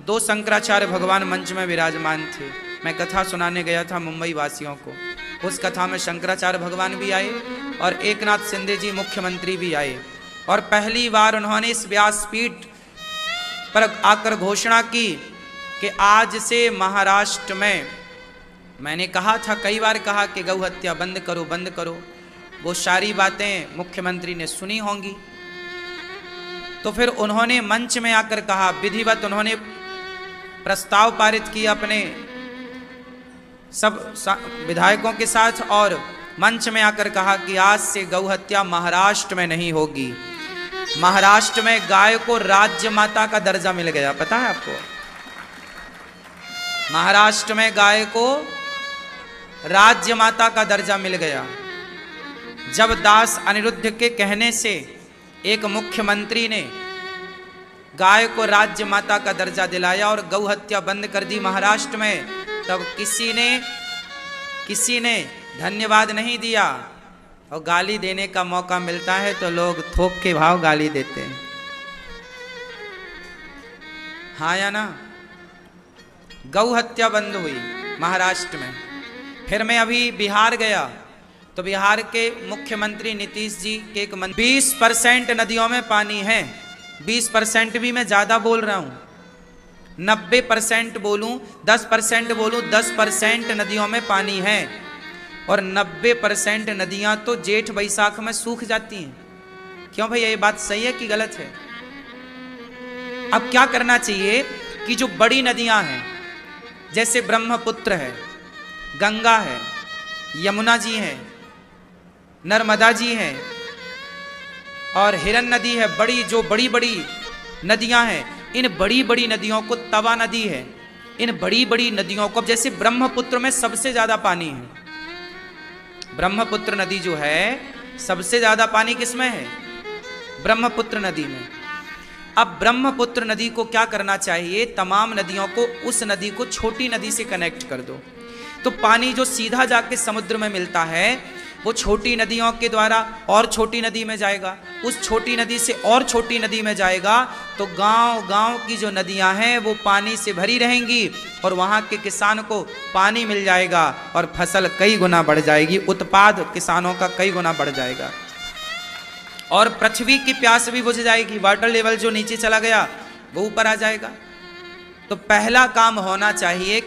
दो शंकराचार्य भगवान मंच में विराजमान थे। मैं कथा सुनाने गया था मुंबई वासियों को। उस कथा में शंकराचार्य भगवान भी आए और एकनाथ शिंदे जी मुख्यमंत्री भी आए। और पहली बार उन्होंने इस व्यासपीठ पर आकर घोषणा की कि आज से महाराष्ट्र में, मैंने कहा था, कई बार कहा कि गौ हत्या बंद करो बंद करो, वो सारी बातें मुख्यमंत्री ने सुनी होंगी। तो फिर उन्होंने मंच में आकर कहा, विधिवत उन्होंने प्रस्ताव पारित किया अपने सब विधायकों के साथ, और मंच में आकर कहा कि आज से गौ हत्या महाराष्ट्र में नहीं होगी। महाराष्ट्र में गाय को राज्य माता का दर्जा मिल गया, पता है आपको? महाराष्ट्र में गाय को राज्य माता का दर्जा मिल गया। जब दास अनिरुद्ध के कहने से एक मुख्यमंत्री ने गाय को राज्य माता का दर्जा दिलाया और गौ हत्या बंद कर दी महाराष्ट्र में, तब किसी ने धन्यवाद नहीं दिया। और गाली देने का मौका मिलता है तो लोग थोक के भाव गाली देते हैं, हाँ या ना? गौ हत्या बंद हुई महाराष्ट्र में। फिर मैं अभी बिहार गया तो बिहार के मुख्यमंत्री नीतीश जी के एक 20% नदियों में पानी है। 20% भी मैं ज्यादा बोल रहा हूं, 90% बोलूं, 10% बोलूं, 10% नदियों में पानी है। और 90% नदियां तो जेठ बैसाख में सूख जाती हैं। क्यों भैया, ये बात सही है कि गलत है? अब क्या करना चाहिए कि जो बड़ी नदियां हैं, जैसे ब्रह्मपुत्र है, गंगा है, यमुना जी है, नर्मदा जी है और हिरन नदी है, जो बड़ी बड़ी नदियां हैं, इन बड़ी बड़ी नदियों को, तवा नदी है, इन बड़ी बड़ी नदियों को, जैसे ब्रह्मपुत्र में सबसे ज्यादा पानी है। ब्रह्मपुत्र नदी जो है, सबसे ज्यादा पानी किसमें है? ब्रह्मपुत्र नदी में। अब ब्रह्मपुत्र नदी को क्या करना चाहिए? तमाम नदियों को, उस नदी को छोटी नदी से कनेक्ट कर दो, तो पानी जो सीधा जाके समुद्र में मिलता है वो छोटी नदियों के द्वारा और छोटी नदी में जाएगा, उस छोटी नदी से और छोटी नदी में जाएगा, तो गांव गांव की जो नदियां हैं वो पानी से भरी रहेंगी और वहां के किसान को पानी मिल जाएगा और फसल कई गुना बढ़ जाएगी, उत्पाद किसानों का कई गुना बढ़ जाएगा और पृथ्वी की प्यास भी बुझ जाएगी। वाटर लेवल जो नीचे चला गया वो ऊपर आ जाएगा। तो पहला काम होना चाहिए